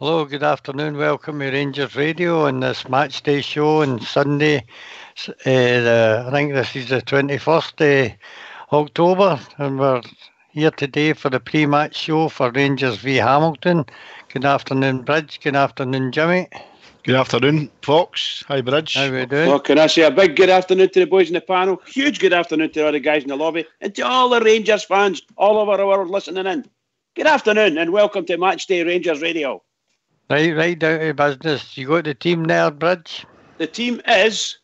Hello, good afternoon. Welcome to Rangers Radio on this Matchday show on Sunday. I think this is the 21st October, and we're here today for the pre-match show for Rangers v Hamilton. Good afternoon, Bridge. Good afternoon, Jimmy. Good afternoon, Fox. Hi, Bridge. How we doing? Well, can I say a big good afternoon to the boys in the panel? Huge good afternoon to all the guys in the lobby and to all the Rangers fans all over the world listening in. Good afternoon and welcome to Matchday Rangers Radio. Right down to business. You got the team there, Bridge? The team is...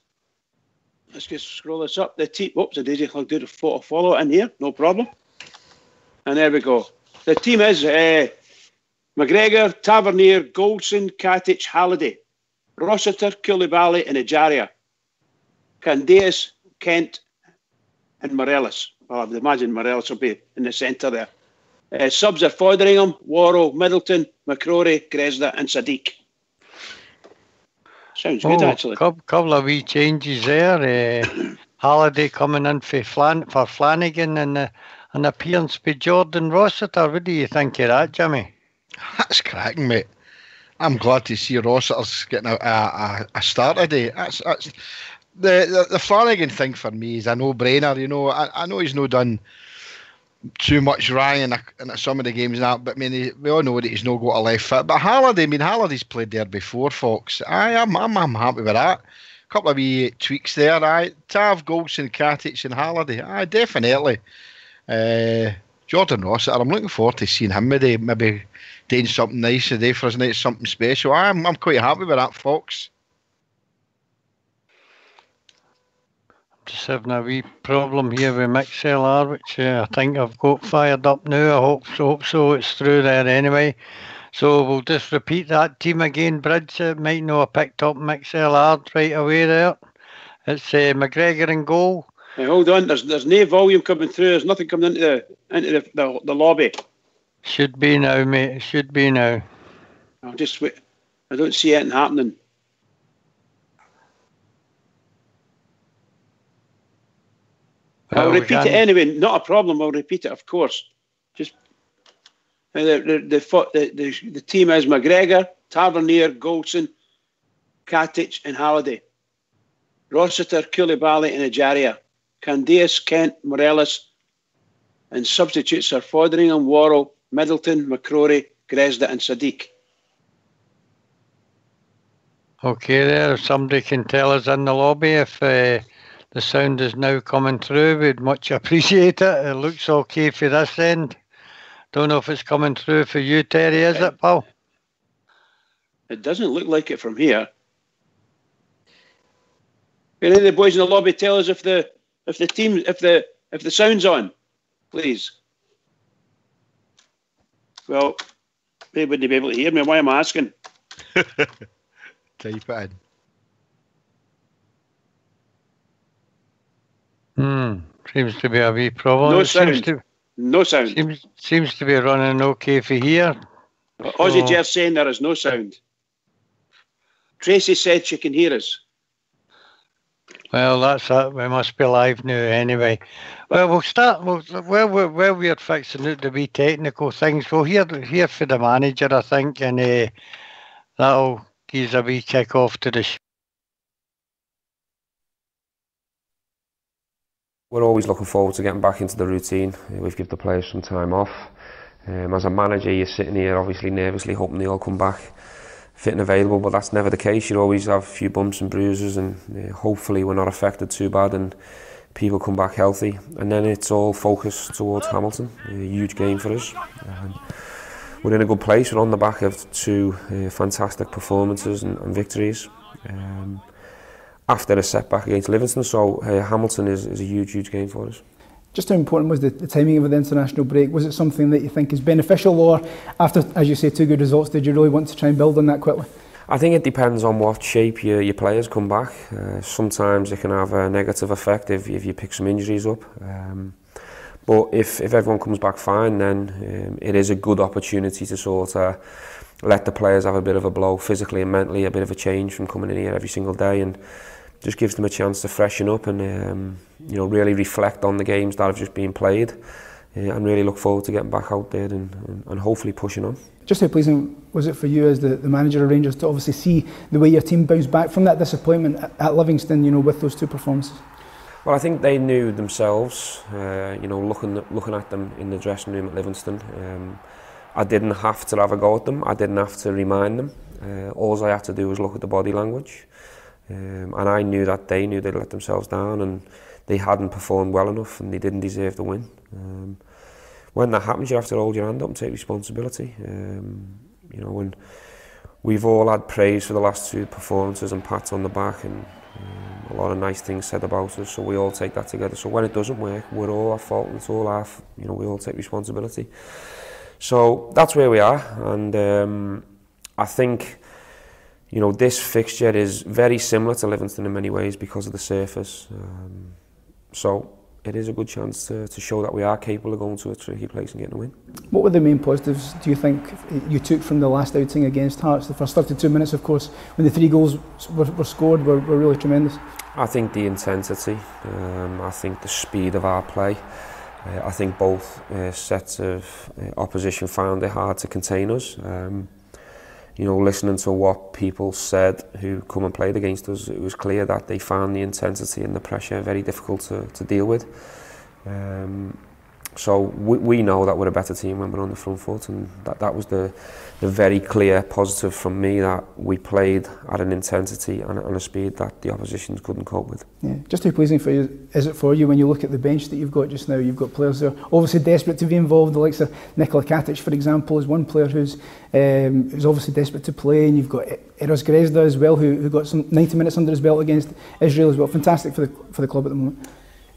Let's just scroll this up. The team... Oops, a daisy. I'll do the photo follow in here. No problem. And there we go. The team is McGregor, Tavernier, Goldson, Katic, Halliday, Rossiter, Koulibaly and Ejaria, Candeas, Kent and Morelos. Well, I would imagine Morelos will be in the centre there. Subs are Fotheringham, Worrell, Middleton, McCrory, Gresda and Sadiq. Sounds good, actually. Couple of wee changes there. Halliday coming in for Flanagan and an appearance by Jordan Rossiter. What do you think of that, Jimmy? That's cracking, mate. I'm glad to see Rossiter's getting a start today. That's the Flanagan thing for me is a no-brainer. You know, I know he's not done too much wrong in some of the games now, but I mean, we all know that he's no got a left foot. But Halliday, I mean, Halliday's played there before, Fox. I'm happy with that. A couple of wee tweaks there. Tav, Goldson, Katic, and Halliday. Definitely. Jordan Rossiter, I'm looking forward to seeing him today. Maybe doing something nice today for us tonight, something special. I'm quite happy with that, Fox. Just having a wee problem here with MixLR, which I think I've got fired up now. I hope so. It's through there anyway. So we'll just repeat that team again. Bridge might not have picked up MixLR right away there. It's McGregor in goal. Hey, hold on. There's no volume coming through. There's nothing coming into the lobby. Should be now, mate. It should be now. I'll just wait. I don't see anything happening. I'll repeat it anyway. Not a problem. I'll repeat it, of course. Just the team is McGregor, Tavernier, Goldson, Katic, and Halliday. Rossiter, Koulibaly, and Ejaria. Candeas, Kent, Morelos, and substitutes are Fotheringham, Worrell, Middleton, McCrory, Gresda, and Sadiq. Okay, there. If somebody can tell us in the lobby if the sound is now coming through, we'd much appreciate it. It looks okay for this end. Don't know if it's coming through for you, Terry, is it, pal? It doesn't look like it from here. Can any of the boys in the lobby tell us if the sound's on, please? Well, they wouldn't be able to hear me. Why am I asking? Type it in. Seems to be a wee problem. No sound. No sound. Seems to be running okay for here. Aussie Jeff's saying there is no sound. Tracy said she can hear us. Well, that's it. We must be live now anyway. Well, we'll start. While we're fixing out the wee technical things, we'll hear for the manager, I think, and that'll give us a wee kick off to the show. We're always looking forward to getting back into the routine. We've given the players some time off. As a manager, you're sitting here obviously nervously hoping they all come back fit and available, but that's never the case. You always have a few bumps and bruises, and hopefully we're not affected too bad and people come back healthy. And then it's all focused towards Hamilton, a huge game for us. We're in a good place. We're on the back of two fantastic performances and victories. After a setback against Livingston, so Hamilton is a huge game for us. Just how important was the timing of the international break? Was it something that you think is beneficial, or after, as you say, two good results, did you really want to try and build on that quickly? I think it depends on what shape your players come back. Sometimes it can have a negative effect if you pick some injuries up. But if everyone comes back fine, then it is a good opportunity to sort of let the players have a bit of a blow physically and mentally, a bit of a change from coming in here every single day, and just gives them a chance to freshen up and really reflect on the games that have just been played. and really look forward to getting back out there and hopefully pushing on. Just how pleasing was it for you as the manager of Rangers to obviously see the way your team bounced back from that disappointment at Livingston, you know, with those 2 performances? Well, I think they knew themselves, you know, looking at them in the dressing room at Livingston. I didn't have to have a go at them, I didn't have to remind them. All I had to do was look at the body language. And I knew that they knew they'd let themselves down and they hadn't performed well enough and they didn't deserve the win. When that happens, you have to hold your hand up and take responsibility. You know, when we've all had praise for the last 2 performances and pats on the back and a lot of nice things said about us, so we all take that together. So when it doesn't work, we're all at fault and it's all our, you know, we all take responsibility. So that's where we are, and I think, you know, this fixture is very similar to Livingston in many ways because of the surface. So it is a good chance to show that we are capable of going to a tricky place and getting a win. What were the main positives, do you think, you took from the last outing against Hearts? The first 32 minutes, of course, when the 3 goals were scored, were really tremendous. I think the intensity, I think the speed of our play. I think both sets of opposition found it hard to contain us. You know, listening to what people said who come and played against us, it was clear that they found the intensity and the pressure very difficult to deal with. So we know that we're a better team when we're on the front foot, and that was the very clear positive from me, that we played at an intensity and a speed that the opposition couldn't cope with. Yeah. Just how pleasing for you is it for you when you look at the bench that you've got just now? You've got players there obviously desperate to be involved. The likes of Nikola Katic, for example, is one player who's obviously desperate to play, and you've got Eros Grezda as well, who got some 90 minutes under his belt against Israel as well. Fantastic for the club at the moment.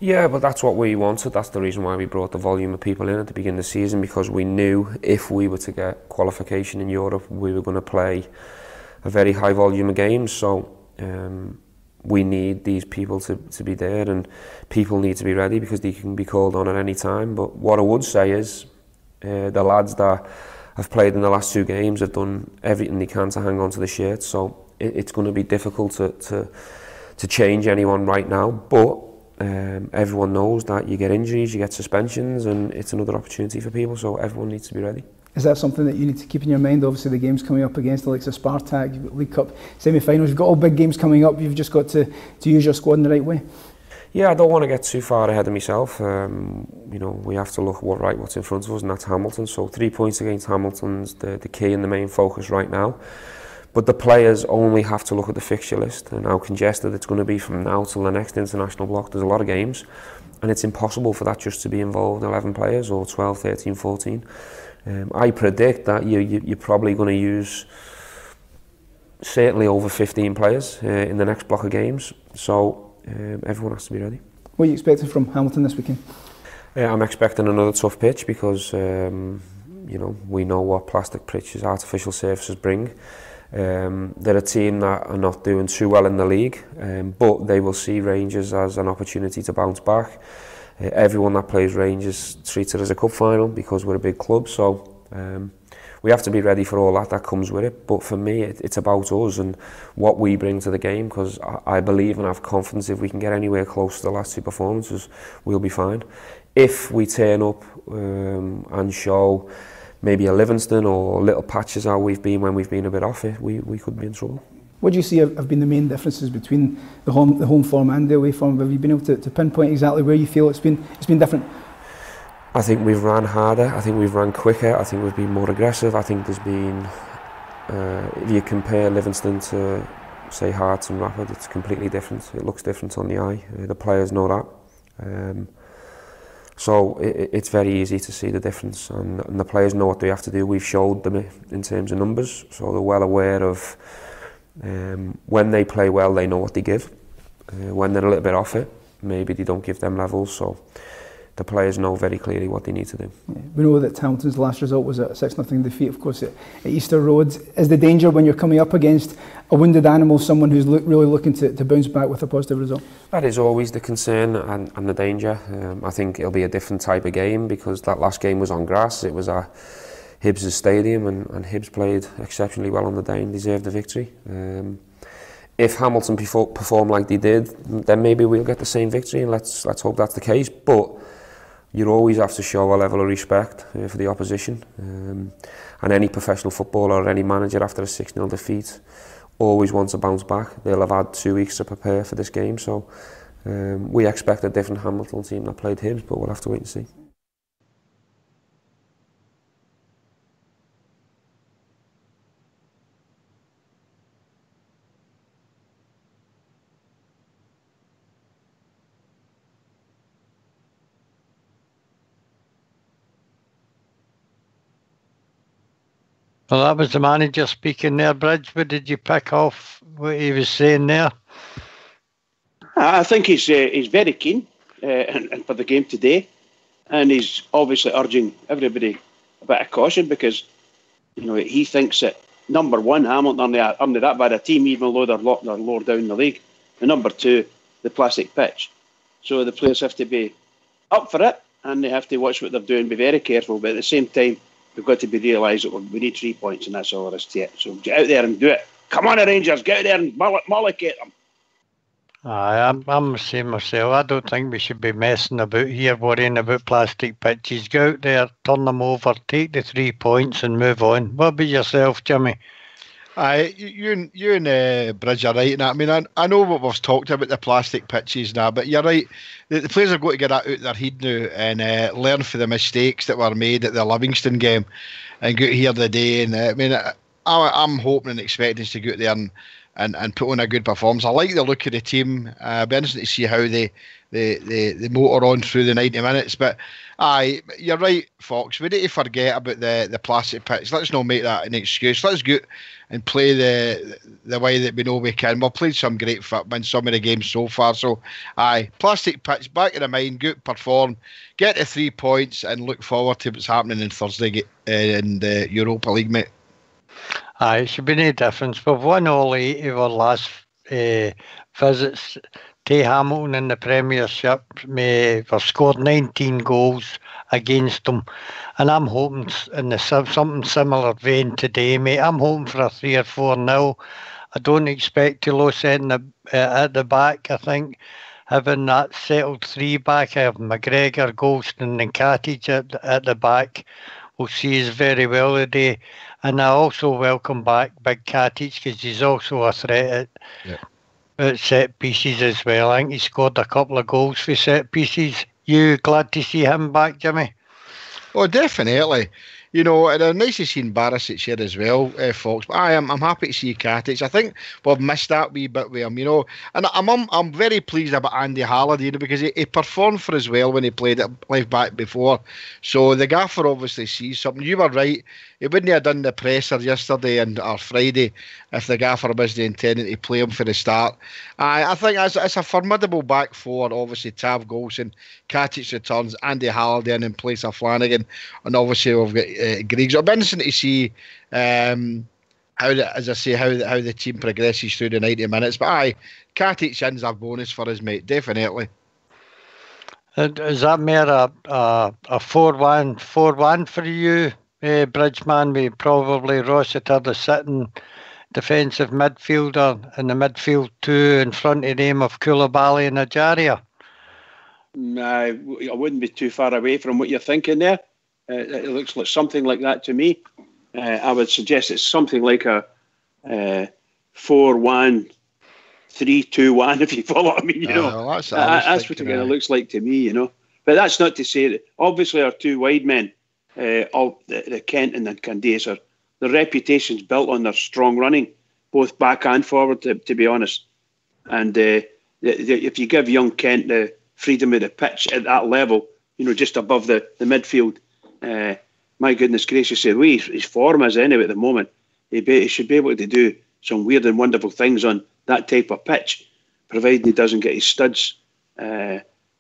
Yeah, but that's what we wanted. That's the reason why we brought the volume of people in at the beginning of the season, because we knew if we were to get qualification in Europe, we were going to play a very high volume of games. So we need these people to be there, and people need to be ready because they can be called on at any time. But what I would say is the lads that have played in the last 2 games have done everything they can to hang on to the shirt. So it's going to be difficult to change anyone right now. But everyone knows that you get injuries, you get suspensions, and it's another opportunity for people, so everyone needs to be ready. Is that something that you need to keep in your mind? Obviously the games coming up against the likes of Spartak, you've got League Cup semi-finals, you've got all big games coming up, you've just got to use your squad in the right way. Yeah, I don't want to get too far ahead of myself. You know, we have to look at what's in front of us, and that's Hamilton. So 3 points against Hamilton's the key and the main focus right now. But the players only have to look at the fixture list and how congested it's going to be from now till the next international block. There's a lot of games, and it's impossible for that just to be involved 11 players or 12, 13, 14. I predict that you're probably going to use certainly over 15 players in the next block of games. So everyone has to be ready. What are you expecting from Hamilton this weekend? I'm expecting another tough pitch because you know, we know what plastic pitches, artificial surfaces bring. They're a team that are not doing too well in the league, but they will see Rangers as an opportunity to bounce back. Everyone that plays Rangers treats it as a cup final because we're a big club, so we have to be ready for all that comes with it. But for me, it's about us and what we bring to the game, because I believe and have confidence if we can get anywhere close to the last 2 performances, we'll be fine. If we turn up and show maybe a Livingston or little patches how we've been when we've been a bit off it, we could be in trouble. What do you see have been the main differences between the home form and the away form? Have you been able to pinpoint exactly where you feel it's been different? I think we've ran harder, I think we've ran quicker, I think we've been more aggressive. I think there's been, if you compare Livingston to say Hearts and Rapid, it's completely different. It looks different on the eye, the players know that. So it's very easy to see the difference, and the players know what they have to do. We've showed them in terms of numbers, so they're well aware of when they play well, they know what they give. When they're a little bit off it, maybe they don't give them levels, so the players know very clearly what they need to do. Yeah, we know that Hamilton's last result was a 6-0 defeat, of course, at Easter Road. Is the danger when you're coming up against a wounded animal, someone who's really looking to bounce back with a positive result? That is always the concern and the danger. I think it'll be a different type of game because that last game was on grass. It was at Hibs' stadium, and Hibs played exceptionally well on the day and deserved the victory. If Hamilton perform like they did, then maybe we'll get the same victory, and let's hope that's the case. But you always have to show a level of respect for the opposition. And any professional footballer or any manager after a 6-0 defeat always wants to bounce back. They'll have had 2 weeks to prepare for this game, so we expect a different Hamilton team that played Hibs, but we'll have to wait and see. Well, that was the manager speaking there, Bridge. What did you pick off what he was saying there? I think he's very keen and for the game today, and he's obviously urging everybody a bit of caution because he thinks that number one, Hamilton aren't that bad a team, even though they're lower down in the league, and number two, the plastic pitch. So the players have to be up for it, and they have to watch what they're doing, be very careful. But at the same time, we've got to realise that we need 3 points, and that's all there is to it. So get out there and do it. Come on, the Rangers, get out there and mollicate them. I'm the same myself. I don't think we should be messing about here, worrying about plastic pitches. Go out there, turn them over, take the 3 points and move on. What about yourself, Jimmy? You and Bridge are right in that. I mean, I know what we've talked about, the plastic pitches now, but you're right. The players have got to get that out their head now and learn from the mistakes that were made at the Livingston game and go out here today. And I mean, I'm hoping and expecting us to go out there and put on a good performance. I like the look of the team. It'll be interesting to see how they motor on through the 90 minutes. But you're right, Fox. We need to forget about the plastic pitch. Let's not make that an excuse. Let's go and play the way that we know we can. We've played some great football in some of the games so far. So, plastic pitch, back in the mind, go perform, get the 3 points, and look forward to what's happening on Thursday in the Europa League, mate. It should be no difference. We've won all 8 of our last visits to Hamilton in the Premiership. We've scored 19 goals against them. And I'm hoping in something similar vein today, mate. I'm hoping for a 3 or 4-0. I don't expect to lose at the back. I think having that settled 3 back, I have McGregor, Golston and Katic at the back will see us very well today. And I also welcome back Big Katic because he's also a threat at set pieces as well. I think he scored a couple of goals for set pieces. You glad to see him back, Jimmy? Oh, definitely. And it's nice to see Barisic here as well, Fox. But I'm happy to see Katic. I think we've missed that wee bit with him, And I'm very pleased about Andy Halliday, because he performed for us well when he played at left back before. So the gaffer obviously sees something. You were right. He wouldn't have done the presser yesterday or Friday if the gaffer wasn't intending to play him for the start. I think it's a formidable back four, obviously. Tav Golson, Katic returns, Andy Halliday in place of Flanagan, and obviously we've got Griggs. It'll be interesting to see how the team progresses through the 90 minutes. But Katic in's a bonus for us, mate, definitely. Is that more a 4-1 for you, Bridgeman? We probably Rossiter, the sitting defensive midfielder, in the midfield 2 in front of the name of Koulibaly and Ajaria. I wouldn't be too far away from what you're thinking there. It looks like something like that to me. I would suggest it's something like a 4-1-3-2-1, if you follow what I mean. That's what it kind of looks like to me. But that's not to say that obviously our 2 wide men, the Kent and the Candace, their reputation's built on their strong running, both back and forward. To be honest, and if you give young Kent the freedom of the pitch at that level, just above the midfield. My goodness gracious, the way his form is anyway at the moment, he should be able to do some weird and wonderful things on that type of pitch, provided he doesn't get his studs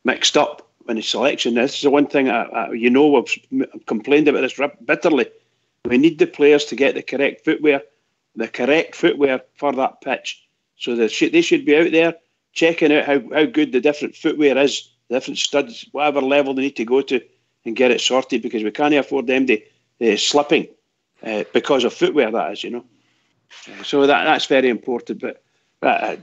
mixed up in his selection. This is the one thing we've complained about this bitterly. We need the players to get the correct footwear for that pitch. So they should be out there checking out how good the different footwear is, the different studs, whatever level they need to go to, and get it sorted, because we can't afford them to slipping because of footwear, that is, So that's very important. But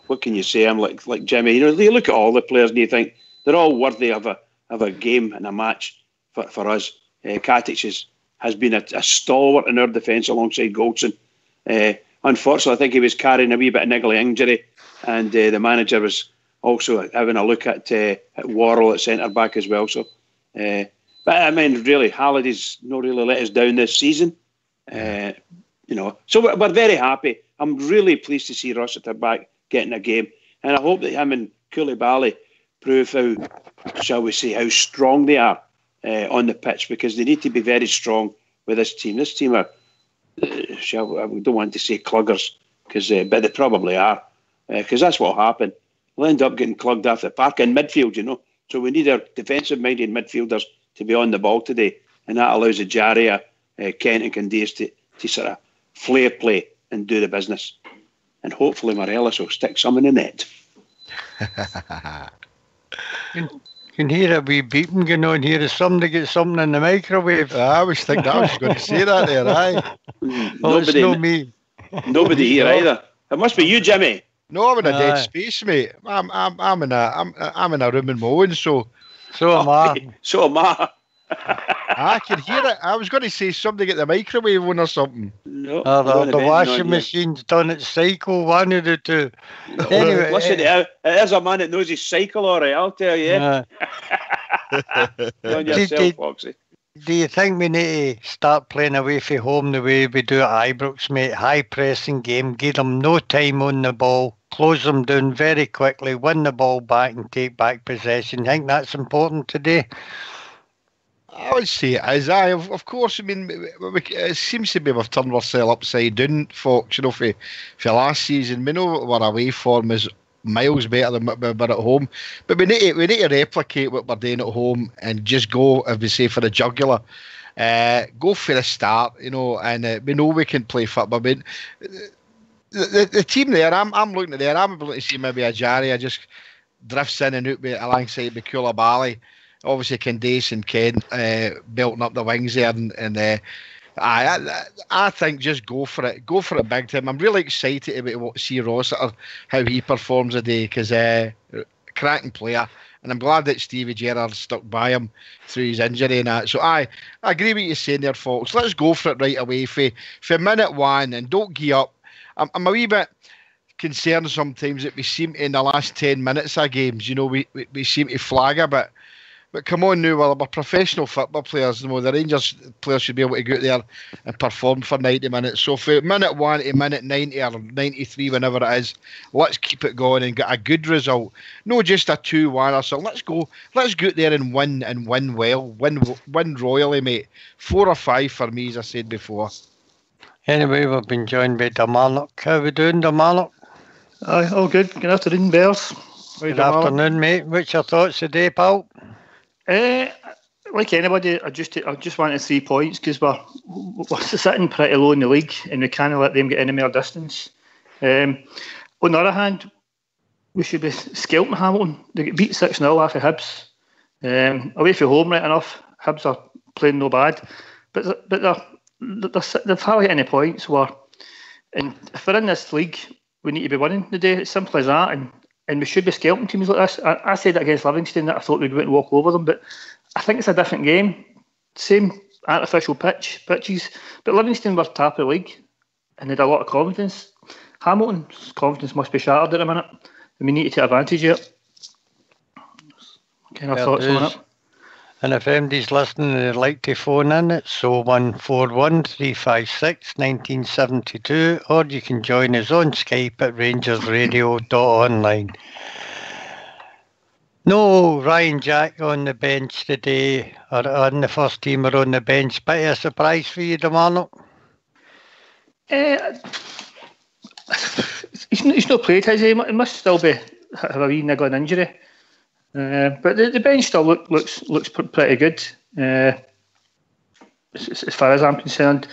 what can you say? I'm like Jimmy. You look at all the players and you think they're all worthy of of a game and a match for us. Katic has been a stalwart in our defence alongside Goldson. Unfortunately, I think he was carrying a wee bit of niggly injury, and the manager was also having a look at Worrell at centre back as well. So, but I mean, really, Halliday's not really let us down this season. So we're very happy. I'm really pleased to see Rossiter back getting a game, and I hope that him and Koulibaly prove how strong they are on the pitch, because they need to be very strong with this team. This team are, I don't want to say cluggers, but they probably are, because that's what will happen. We'll end up getting clugged off the park in midfield, So we need our defensive-minded midfielders to be on the ball today, and that allows Ajaria, Kent and Candace to sort of flare play and do the business. And hopefully Morelos will stick some in the net. Can hear a wee beeping going on here. Is somebody get something in the microwave? I was thinking I was going to say that there, aye. It's not me. Nobody here either. It must be you, Jimmy. No, I'm in a dead space, mate. I'm in a room in my own, so am I. So am I. I can hear it. I was going to say somebody get the microwave on or something. No, the washing machine's done its cycle, one of the two. No. Anyway, listen, there's a man that knows his cycle, all right, I'll tell you. On yourself, Foxy. Do you think we need to start playing away from home the way we do at Ibrox, mate? High pressing game, give them no time on the ball, close them down very quickly, win the ball back and take back possession. You think that's important today? I would say it is. Of course, I mean, it seems to be we've turned ourselves upside down, folks, for last season. We know our away form is miles better than what we're at home, but we need to replicate what we're doing at home and just go, as we say, for the jugular. Go for the start, and we know we can play football. I mean, the team there, I'm looking at there, I'm able to see maybe Ajaria just drifts in and out alongside with Koulibaly. Obviously, Candace and Ken belting up the wings there, and I think just go for it big time. I'm really excited to see Rossiter, how he performs today, because cracking player, and I'm glad that Stevie Gerrard stuck by him through his injury and that. So I agree with you saying there, folks. Let's go for it right away for minute one, and don't give up. I'm a wee bit concerned sometimes that we seem in the last 10 minutes of games, we seem to flag a bit. But come on now, we're professional football players. The Rangers players should be able to go out there and perform for 90 minutes. So for minute 1 to minute 90 or 93, whenever it is, let's keep it going and get a good result. Not just a 2-1 or something. Let's go out there and win well. Win royally, mate. 4 or 5 for me, as I said before. Anyway, we've been joined by Damarnock. How are we doing, Damarnock? Aye, all good. Good afternoon, Bears. Good afternoon, mate. What's your thoughts today, pal? Like anybody, I just wanted 3 points, because we're sitting pretty low in the league and we can't let them get any more distance. On the other hand, we should be scalping Hamilton. They get beat 6-0 off of Hibs. Away from home, right enough. Hibs are playing no bad, but they've hardly any points. And if we're in this league, we need to be winning today. It's simple as that. And we should be scalping teams like this. I said that against Livingston, that I thought we'd go out and walk over them, but I think it's a different game. Same artificial pitches, but Livingston were top of the league and they had a lot of confidence. Hamilton's confidence must be shattered at the minute, and we need to take advantage of it. Kind of thoughts on it. And if MD's listening and they'd like to phone in, it's 0141 356 1972, or you can join us on Skype at rangersradio.online. No Ryan Jack on the bench today, or on the first team or on the bench. Bit of a surprise for you, Damarnock? He's not played, has he? He must still have a wee niggling injury. But the bench still looks pretty good, as far as I'm concerned.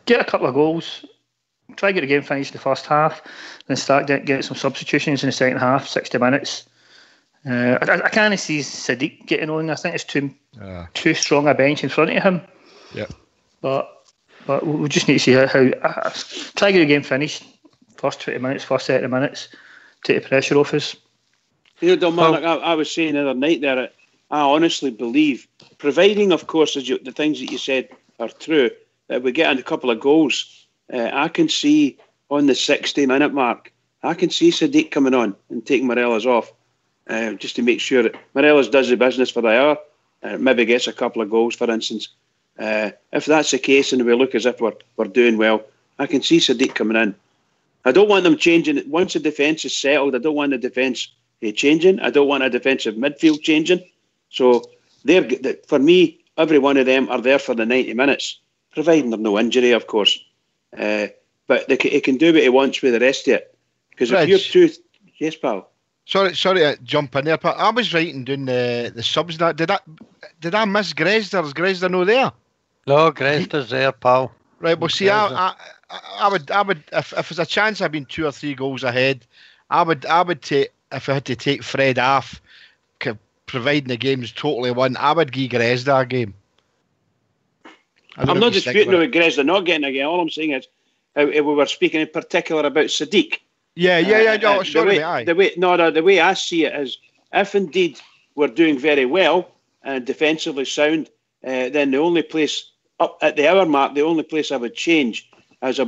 Get a couple of goals, try to get the game finished the first half, then start get some substitutions in the second half, 60 minutes. I can't see Sadiq getting on. I think it's too strong a bench in front of him. Yeah. But we just need to see how try to get the game finished, first 20 minutes, first 30 minutes, take the pressure off us. Damarnock, I was saying the other night there, I honestly believe, providing, of course, as the things that you said are true, that we get a couple of goals, I can see on the 60-minute mark, I can see Sadiq coming on and taking Morelos off, just to make sure that Morelos does the business for the hour, maybe gets a couple of goals, for instance. If that's the case and we look as if we're doing well, I can see Sadiq coming in. I don't want them changing. Once the defence is settled, I don't want the defence changing. I don't want a defensive midfield changing. So for me, every one of them are there for the 90 minutes, providing there's no injury, of course. But he can do what he wants with the rest of it. Because if you're too... Yes, pal? Sorry to jump in there, but I was writing down the subs. Did I miss Gresder? Is Gresder no there? No, Gresder's there, pal. Right, well, see, I would, if there's a chance I've been 2 or 3 goals ahead, I would take, if I had to take Fred off, providing the game's totally won, I would give Gresder a game. I'm not disputing with Gresder not getting a game. All I'm saying is, we were speaking in particular about Sadiq. Yeah. No, sorry, mate. The way I see it is, if indeed we're doing very well and defensively sound, then the only place up at the hour mark, the only place I would change this.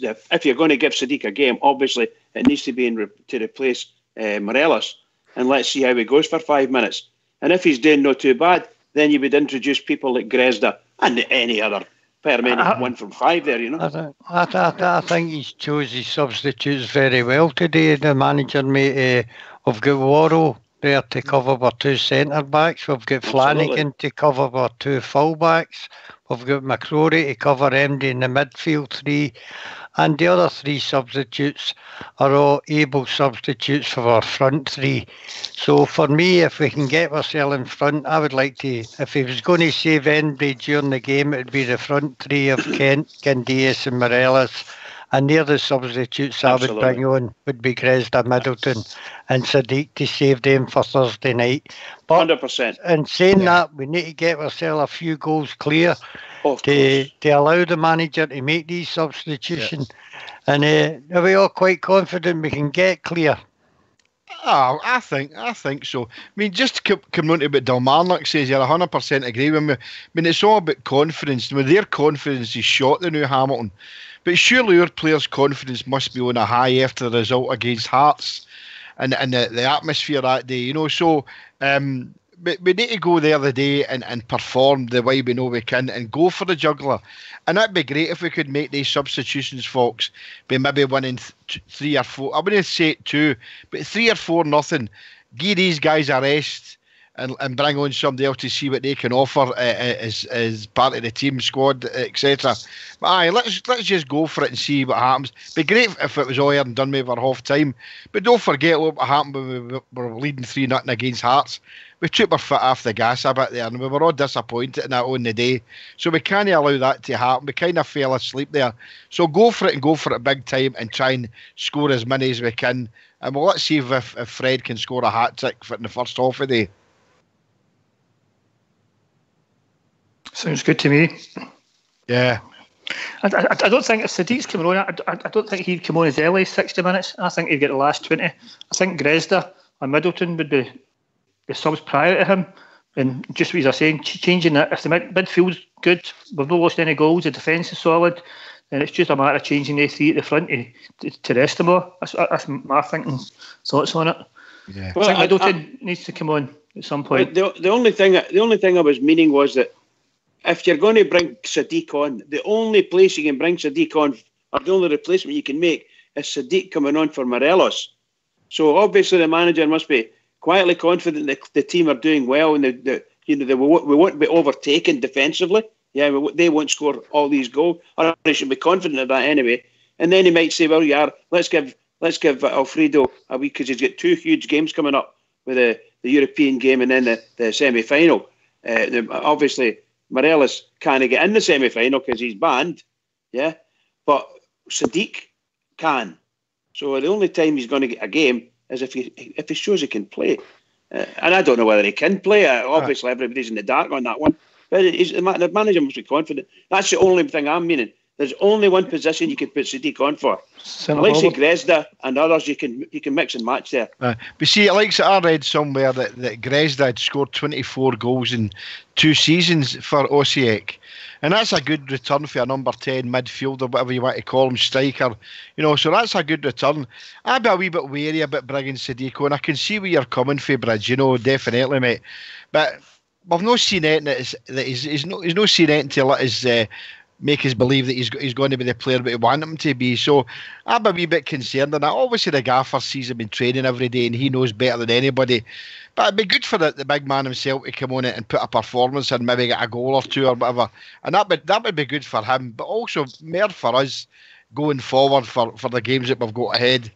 If you're going to give Sadiq a game, obviously it needs to be to replace Morelos, and let's see how he goes for 5 minutes. And if he's doing not too bad, then you would introduce people like Gresder and any other paramedic 1 from 5 there, you know. I think he's chose his substitutes very well today. The manager, mate. We've got Worrell there to cover our 2 centre backs. We've got Flanagan to cover our 2 full backs. We've got McCrory to cover MD in the midfield 3. And the other 3 substitutes are all able substitutes for our front 3. So for me, if we can get ourselves in front, I would like to, if he was going to save anybody during the game, it would be the front 3 of Kent, Candias and Morelos. And the other substitutes I would bring on would be Gresder, Middleton and Sadiq to save them for Thursday night. But 100%. In saying that, we need to get ourselves a few goals clear to allow the manager to make these substitutions. Yeah. And are we all quite confident we can get clear? Oh, I think so. I mean, just coming on to what Dalmarnock says, you're 100% agree with me. I mean, it's all about confidence. With their confidence is shot, the new Hamilton. But surely our players' confidence must be on a high after the result against Hearts and the atmosphere that day, you know. So we need to go there the day and perform the way we know we can and go for the juggler. And that'd be great if we could make these substitutions, folks, by maybe winning 3 or 4. I wouldn't say it 2, but 3 or 4-0. Give these guys a rest. And bring on somebody else to see what they can offer as part of the team squad, etc. But aye, let's just go for it and see what happens. Be great if it was all and done with our half time. But don't forget what happened when we were leading 3-0 against Hearts. We took our foot off the gas a bit there, and we were all disappointed in that on the day. So we can't allow that to happen. We kind of fell asleep there. So go for it and go for it big time and try and score as many as we can. And well, let's see if Fred can score a hat-trick in the first half of the day. Sounds good to me. Yeah. I don't think if Sadiq's coming on, I don't think he'd come on as early as 60 minutes. I think he'd get the last 20. I think Gresder and Middleton would be the subs prior to him. And just what you're saying, changing that. If the midfield's good, we've not lost any goals, the defence is solid, then it's just a matter of changing the 3 at the front to rest them all. That's my thinking, thoughts on it. Yeah. Well, I think Middleton needs to come on at some point. The only thing I was meaning was that if you're going to bring Sadiq on, the only place you can bring Sadiq on, or the only replacement you can make, is Sadiq coming on for Morelos. So obviously the manager must be quietly confident that the team are doing well, and we won't be overtaken defensively. Yeah, they won't score all these goals, or they should be confident of that anyway. And then he might say, "Well, let's give Alfredo a week because he's got 2 huge games coming up with the European game and then the semi-final." Obviously, Morelos can't get in the semi-final because he's banned, yeah. But Sadiq can. So the only time he's going to get a game is if he shows he can play. And I don't know whether he can play. Obviously, everybody's in the dark on that one. But the manager must be confident. That's the only thing I'm meaning. There's only one position you can put Sadiq on for. Centre Like say forward. Gresda and others, you can mix and match there. But see, like I read somewhere that Gresda had scored 24 goals in 2 seasons for Osijek. And that's a good return for a number 10 midfielder, whatever you want to call him, striker. You know, so that's a good return. I'd be a wee bit wary about bringing Sadiq on. I can see where you're coming from, Bridge, you know, definitely, mate. But we've not seen anything that he's not seen anything to let us make us believe that he's going to be the player that we want him to be. So I'm a wee bit concerned on that. Obviously, the gaffer sees him in training every day and he knows better than anybody. But it'd be good for the big man himself to come on it and put a performance and maybe get a goal or two or whatever. And that would be good for him, but also more for us going forward for the games that we've got ahead.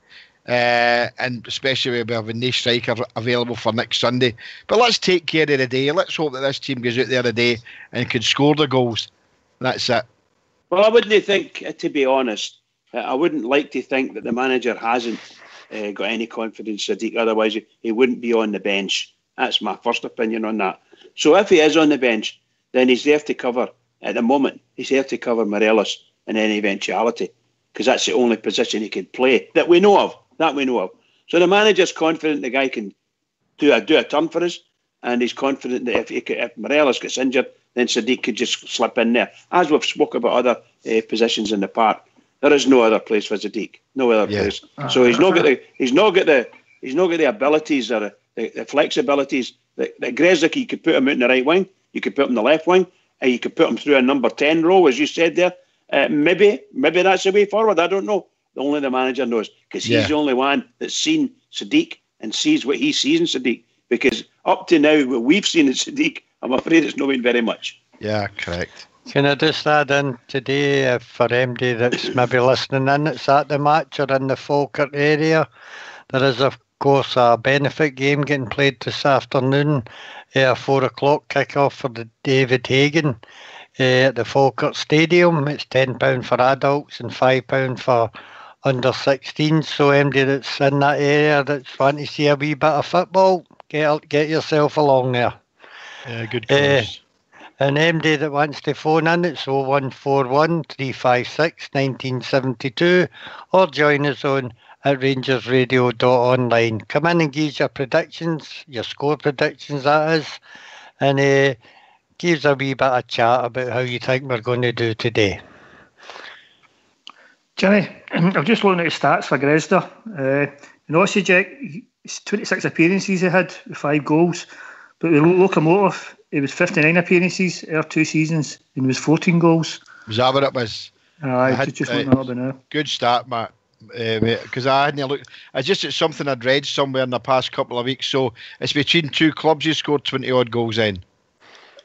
And especially we have a new striker available for next Sunday. But let's take care of the day. Let's hope that this team goes out there today and can score the goals. That's it. Well, I wouldn't think, to be honest, I wouldn't like to think that the manager hasn't got any confidence in Sadiq. Otherwise, he wouldn't be on the bench. That's my first opinion on that. So if he is on the bench, then he's there to cover, at the moment, he's there to cover Morelos in any eventuality, because that's the only position he can play that we know of. So the manager's confident the guy can do a turn for us, and he's confident that if Morelos gets injured, then Sadiq could just slip in there. As we've spoken about other positions in the park, there is no other place for Sadiq, no other place. So he's not got the abilities or the flexibilities that Gresdick. You could put him out in the right wing, you could put him in the left wing, and you could put him through a number 10 role, as you said there. Maybe that's the way forward. I don't know. Only the manager knows, because he's the only one that's seen Sadiq and sees what he sees in Sadiq. Because up to now, what we've seen in Sadiq, I'm afraid it's not been very much. Yeah, correct. Can I just add in today, for MD that's maybe listening in, that's at the match or in the Falkirk area, there is of course a benefit game getting played this afternoon, a 4 o'clock kick-off for the David Hagen at the Falkirk Stadium. It's £10 for adults and £5 for under 16. So MD that's in that area that's wanting to see a wee bit of football, get yourself along there. Yeah, good cause. And MD that wants to phone in, it's 0141 356 1972, or join us on at rangersradio.online. Come in and give your predictions, your score predictions that is, and give us a wee bit of chat about how you think we're going to do today. Jimmy, I'm just looking at the stats for Gresda. In Osijek, 26 appearances he had, 5 goals. But with Lokomotiv, it was 59 appearances over 2 seasons, and it was 14 goals. Was that what it was? Just looking at it now. Good start, Matt. Because I hadn't looked. It's something I'd read somewhere in the past couple of weeks. So it's between 2 clubs you scored 20 odd goals in.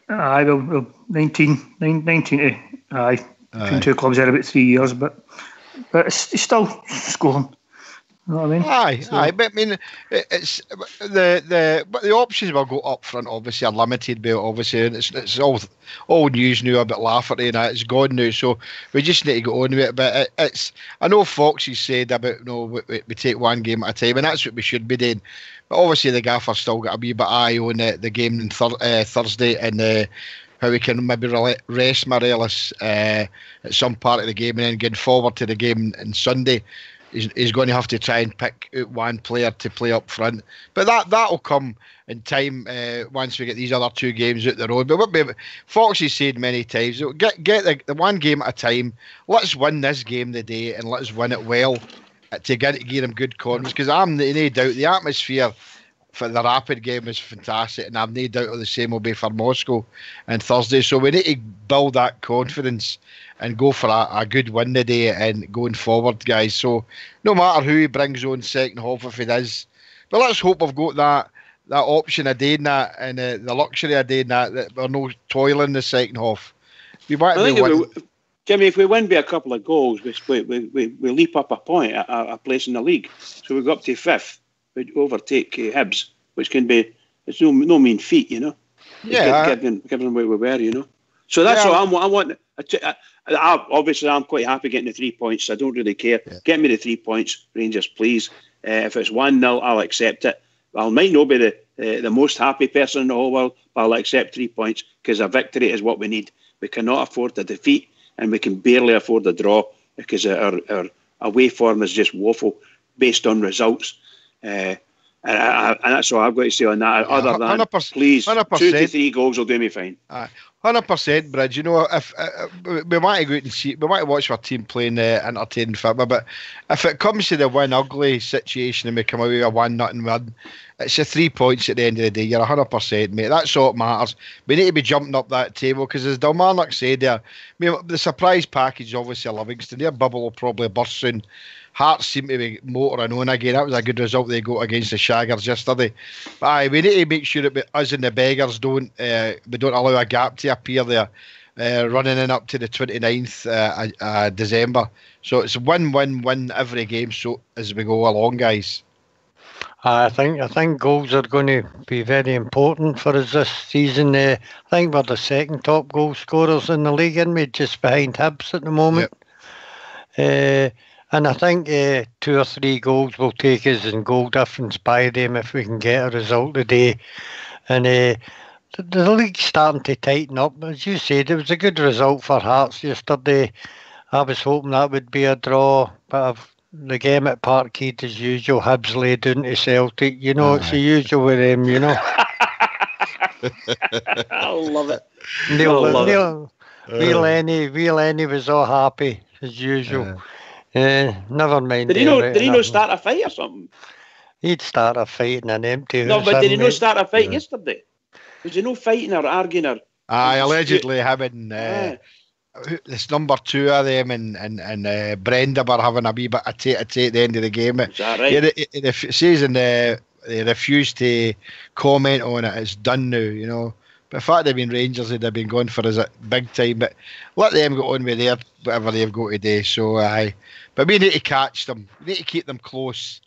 Well, 19. Between 2 clubs there about 3 years, but it's still scoring. You know what I mean? Aye. But I mean, it's the options will go up front. Obviously, are limited. But obviously, and it's all news now about Lafferty and that. It's gone now, so we just need to go on with it. But it's. I know Foxy said about we take one game at a time, and that's what we should be doing. But obviously, the gaffer's still got a wee bit eye on the game on Thursday and. How we can maybe rest Morelos at some part of the game, and then going forward to the game on Sunday, he's going to have to try and pick out one player to play up front. But that'll come in time once we get these other 2 games out the road. But what Foxy said many times, get the one game at a time. Let's win this game today, and let's win it well to give him good confidence. Because I'm no doubt the atmosphere for the Rapid game is fantastic, and I've no doubt the same will be for Moscow and Thursday. So we need to build that confidence and go for a good win today and going forward, guys. So no matter who he brings on second half, if it is, but let's hope we've got that option of doing that and the luxury of doing that we're no toiling the second half. Jimmy, if we win by a couple of goals, we leap up a point, a place in the league. So we go up to 5th. We'd overtake Hibs, which can be, it's no mean feat, you know. Yeah. Given where we were, you know. So that's what I want. Obviously, I'm quite happy getting the 3 points. I don't really care. Yeah. Get me the 3 points, Rangers, please. If it's 1-0, I'll accept it. I might not be the most happy person in the whole world, but I'll accept 3 points because a victory is what we need. We cannot afford a defeat. and we can barely afford a draw because our away form is just woeful based on results. And that's all I've got to say on that. Yeah, other than, 100%, please, 100%. 2 to 3 goals will do me fine. 100%, Bridge. You know, if we want to go out and see, we want to watch our team playing entertaining football, but if it comes to the win ugly situation and we come away with a 1-0 win, it's a 3 points at the end of the day. You're 100%, mate. That's all that matters. We need to be jumping up that table because, as Dalmarnock said there, I mean, the surprise package is obviously Livingston. Their bubble will probably burst soon. Hearts seem to be motoring on again. That was a good result they got against the Shaggers yesterday. But we need to make sure that us and the Beggars don't allow a gap to appear there, running in up to the 29th December. So it's win every game. So as we go along, guys. I think goals are going to be very important for us this season. I think we're the second top goal scorers in the league, and we're just behind Hibs at the moment. Yep. And I think 2 or 3 goals will take us in goal difference by them if we can get a result today. And the league's starting to tighten up. As you said, it was a good result for Hearts yesterday. I was hoping that would be a draw, but the game at Parkhead, as usual, Hibs laid down to Celtic. You know, it's the usual with them, you know. I love it. Wee Lenny was all happy, as usual. Never mind. Did he not start a fight or something? He'd start a fight in an empty house. No, but did he not start a fight yesterday? Was he no fighting or arguing or? Allegedly having this number 2 of them and Brenda were having a wee bit of tate at the end of the game. Is that right? It says they refused to comment on it. It's done now, you know. But the fact they've been Rangers, they've been going for us at big time. But let them go on with their whatever they've got today. So but we need to catch them. We need to keep them close.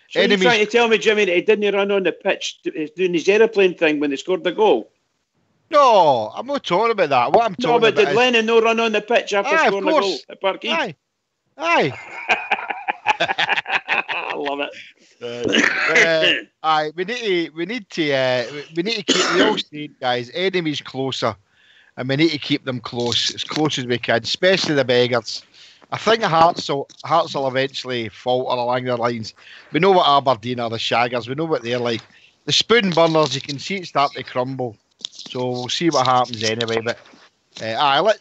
So you're trying to tell me, Jimmy, that he didn't run on the pitch doing his aeroplane thing when they scored the goal? No, I'm not talking about that. What I'm talking about did Lennon no run on the pitch after scoring the goal at Parkhead? Aye. I love it. We need to keep the old state guys, enemies closer, and we need to keep them close as we can, especially the Beggars. I think Hearts will eventually falter along their lines. We know what Aberdeen are, the Shaggers. We know what they're like. The spoon burners, you can see it start to crumble. So we'll see what happens anyway. But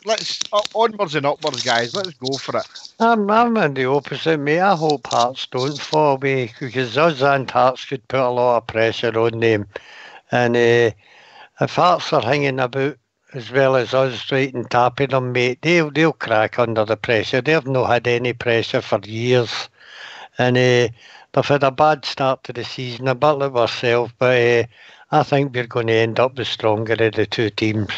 let's onwards and upwards, guys. Let's go for it. I'm in the opposite, mate. I hope Hearts don't fall away because us and Hearts could put a lot of pressure on them. And if Hearts are hanging about as well as us right and tapping them, mate, they'll crack under the pressure. They've not had any pressure for years. And they've had a bad start to the season, a bit like ourselves, but I think we're going to end up the stronger of the 2 teams.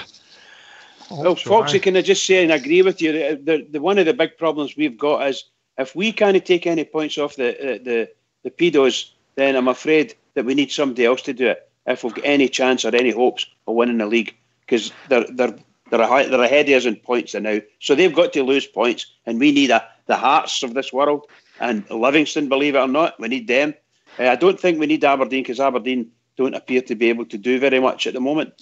Well, Foxy, can I just say and agree with you? The one of the big problems we've got is if we can't take any points off the pedos, then I'm afraid that we need somebody else to do it if we've got any chance or any hopes of winning the league, because they're ahead of us in points now, so they've got to lose points, and we need the Hearts of this world and Livingston, believe it or not, we need them. I don't think we need Aberdeen because Aberdeen don't appear to be able to do very much at the moment.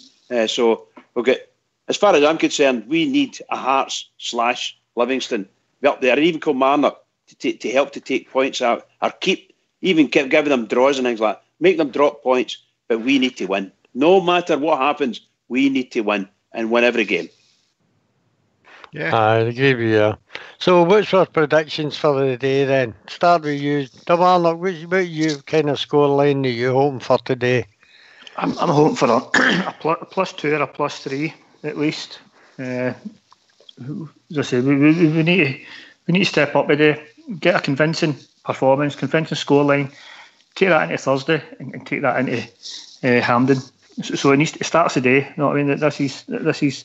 So we'll get. As far as I'm concerned, we need a Hearts/Livingston up there, and even Kilmarnock to help to take points out, or keep giving them draws and things like that. Make them drop points, but we need to win. No matter what happens, we need to win and win every game. Yeah, I agree with you. So what's our predictions for the day then? Start with you. Dalmarnock, what you kind of scoreline are you hoping for today? I'm hoping for a +2 or a +3 at least. As I say, we need to step up today, get a convincing performance, convincing scoreline, take that into Thursday and take that into Hampden. So it starts today. You know what I mean? This is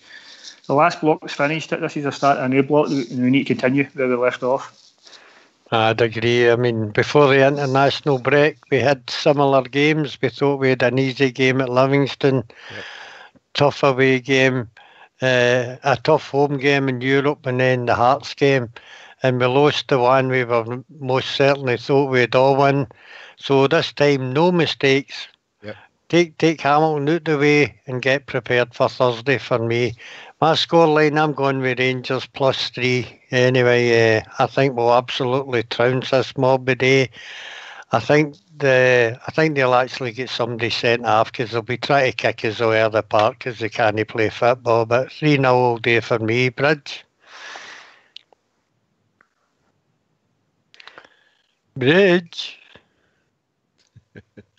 the last block was finished. This is a start of a new block, and we need to continue where we left off. I'd agree. I mean, before the international break, we had similar games. We thought we had an easy game at Livingston, tough away game, a tough home game in Europe, and then the Hearts game. And we lost the one we were most certainly thought we'd all win. So this time, no mistakes. take Hamilton out the way and get prepared for Thursday for me. My scoreline, I'm going with Rangers +3. Anyway, I think we'll absolutely trounce this Mobby Day. I think they'll actually get somebody sent off because they'll be trying to kick us away out of the park because they can't play football. But 3-0 will do for me, Bridge. Bridge.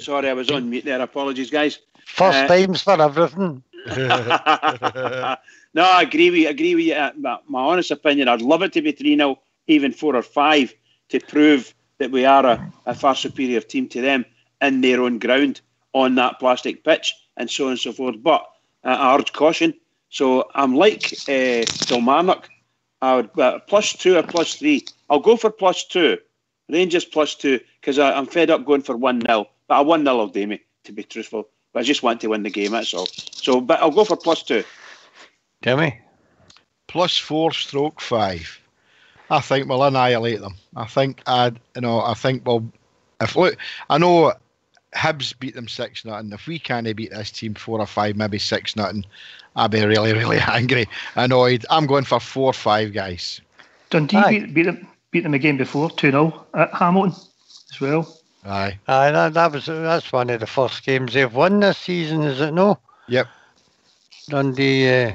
Sorry, I was on mute there. Apologies, guys. First times for everything. No, I agree with you. My honest opinion, I'd love it to be 3-0, even 4 or 5, to prove that we are a far superior team to them in their own ground on that plastic pitch and so on and so forth. But I urge caution. So I'm like Kilmarnock. I would +2 or +3. I'll go for +2. Rangers +2 because I'm fed up going for 1-0. But a 1-0 will do me, to be truthful. But I just want to win the game, that's all. So, but I'll go for +2. Timmy? +4/5. I think we'll annihilate them. I think we'll. I know Hibs beat them 6-0. If we can't beat this team 4 or 5, maybe 6-0, I'll be really, really angry, annoyed. I'm going for 4-5, guys. Dundee beat them again before 2-0 at Hamilton as well. Aye. That's one of the first games they've won this season, is it no? Yep. Dundee.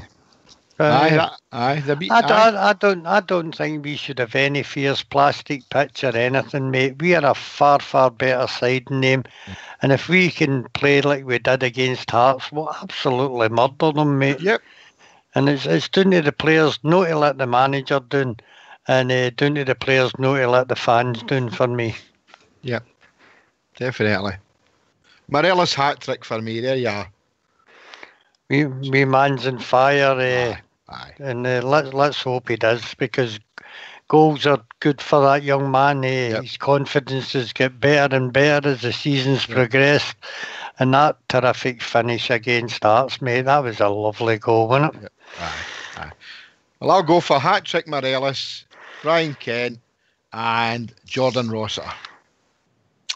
They beat. I don't think we should have any fierce plastic pitch or anything, mate. We are a far, far better side than them. And if we can play like we did against Hearts, we'll absolutely murder them, mate. Yep. And it's down to the players not to let the manager down, and down to the players not to let the fans down for me. Yep. Definitely. Morelos hat-trick for me, there you are. Me man's on fire, Aye. and let's hope he does, because goals are good for that young man. His confidence has got better and better as the season's progressed, and that terrific finish against Hearts, mate, that was a lovely goal, wasn't it? Yep. Aye. Well, I'll go for hat-trick Morelos, Brian Kent, and Jordan Rossiter.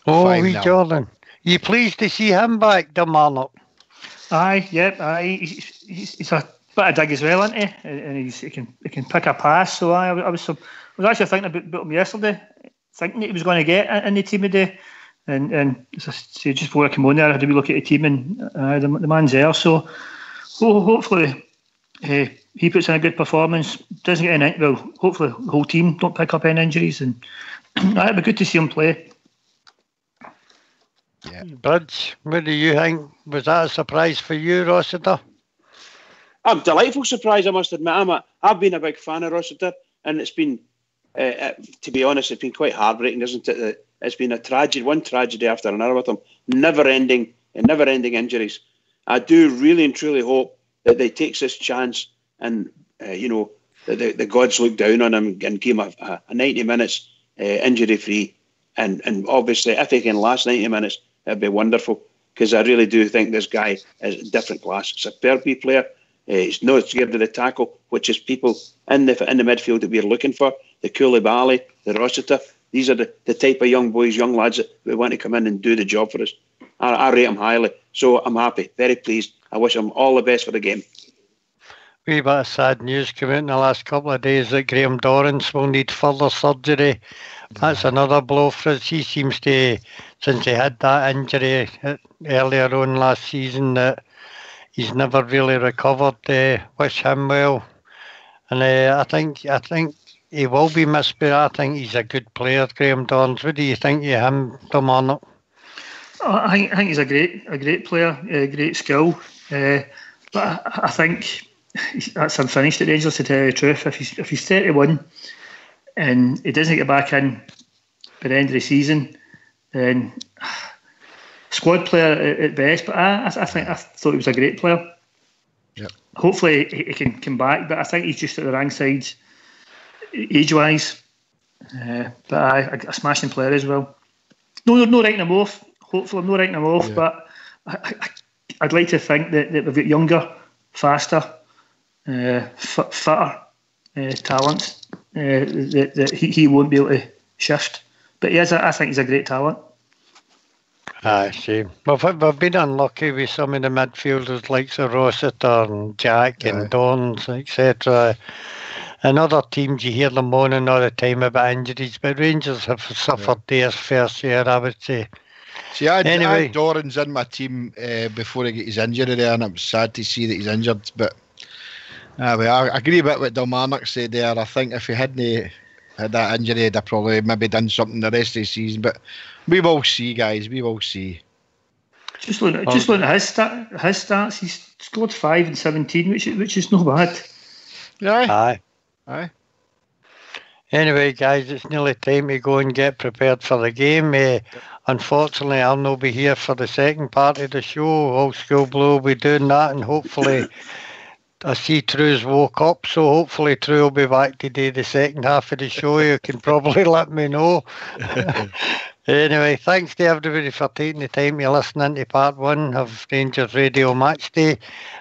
Oh, 5-0. wee Jordan. You pleased to see him back, Kilmarnock? Aye. He's a bit of dig as well, isn't he? And he can pick a pass. So I was actually thinking about him yesterday, thinking that he was going to get in the team today. And as I say, just before I came on there, I had to look at the team, and the man's there. So hopefully he puts in a good performance. Doesn't get any. Well, hopefully the whole team don't pick up any injuries, and it'd be good to see him play. Yeah. Bridge, what do you think? Was that a surprise for you, Rossiter? I'm delightful surprised, I must admit. I've been a big fan of Rossiter, and it's been, to be honest, it's been quite heartbreaking, isn't it? It's been one tragedy after another with him, never-ending injuries. I do really and truly hope that they takes this chance, and that the gods look down on him and give him a 90 minutes injury-free, and obviously if he can last 90 minutes, it'd be wonderful, because I really do think this guy is a different class. Superb player. He's not scared of the tackle, which is people in the midfield that we're looking for. The Koulibaly, the Rossiter. These are the type of young boys, young lads that we want to come in and do the job for us. I rate him highly. So I'm happy, very pleased. I wish him all the best for the game. Wee bit of sad news came out in the last couple of days that Graham Dorrance will need further surgery. That's another blow for us. He seems to, since he had that injury earlier on last season, that he's never really recovered. Wish him well. And I think he will be missed, but I think he's a good player, Graham Dorrance. What do you think of him, Kilmarnock? I think he's a great player, great skill. But I think that's unfinished at Rangers, to tell you the truth. If he's 31 and he doesn't get back in by the end of the season, then squad player at best. But I thought he was a great player. Yep. Hopefully he can come back, but I think he's just at the wrong side age-wise. But a smashing player as well. No writing him off. Hopefully I'm not writing him off, but I'd like to think that we've got younger, faster, fitter talent that he won't be able to shift. But I think he's a great talent. Aye, shame. We've been unlucky with some of the midfielders like Sir Rossiter and Jack and Dons, etc. And other teams, you hear them moaning all the time about injuries, but Rangers have suffered their fair share, I would say. See, I Anyway. had Dorans in my team before he got his injury there, and it was sad to see that he's injured. But I agree with what Dalmarnock said there. I think if he hadn't had that injury, he'd have probably maybe done something the rest of the season. But we will see, guys. We will see. Just looking at his stats, he's scored 5 and 17, which is no bad. Yeah. Aye. Anyway, guys, it's nearly time to go and get prepared for the game. Unfortunately, I'll not be here for the second part of the show. Old School Blue will be doing that, and hopefully I see True's woke up, so hopefully True will be back to do the second half of the show. You can probably let me know. Anyway, thanks to everybody for taking the time to listen into part 1 of Rangers Radio Matchday,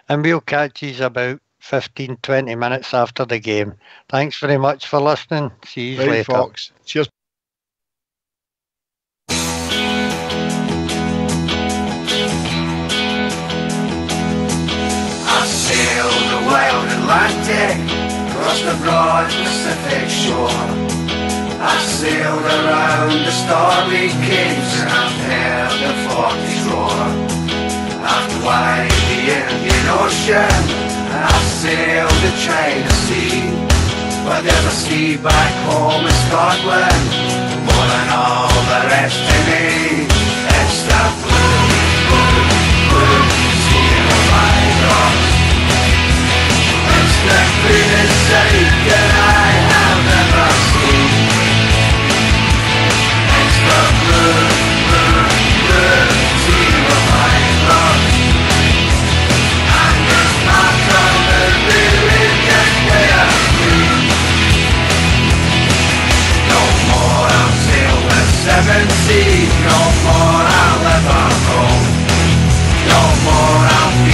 and we'll catch you about 15-20 minutes after the game. Thanks very much for listening. See you later. Fox. Cheers. I sailed the wild Atlantic, crossed the broad Pacific shore. I sailed around the stormy capes and I've heard the forties roar. I've climbed the Indian Ocean and I've sailed the China Sea, but there's a sea back home in Scotland more than all the rest of me. It's the blue, blue, blue sea of my rocks. It's the cleanest sight that I have ever seen. It's the blue, blue, blue sea of my rocks. And it's not gonna really just wear green. No more I'll sail the seven seas, no more I'll ever roam. No more I'll be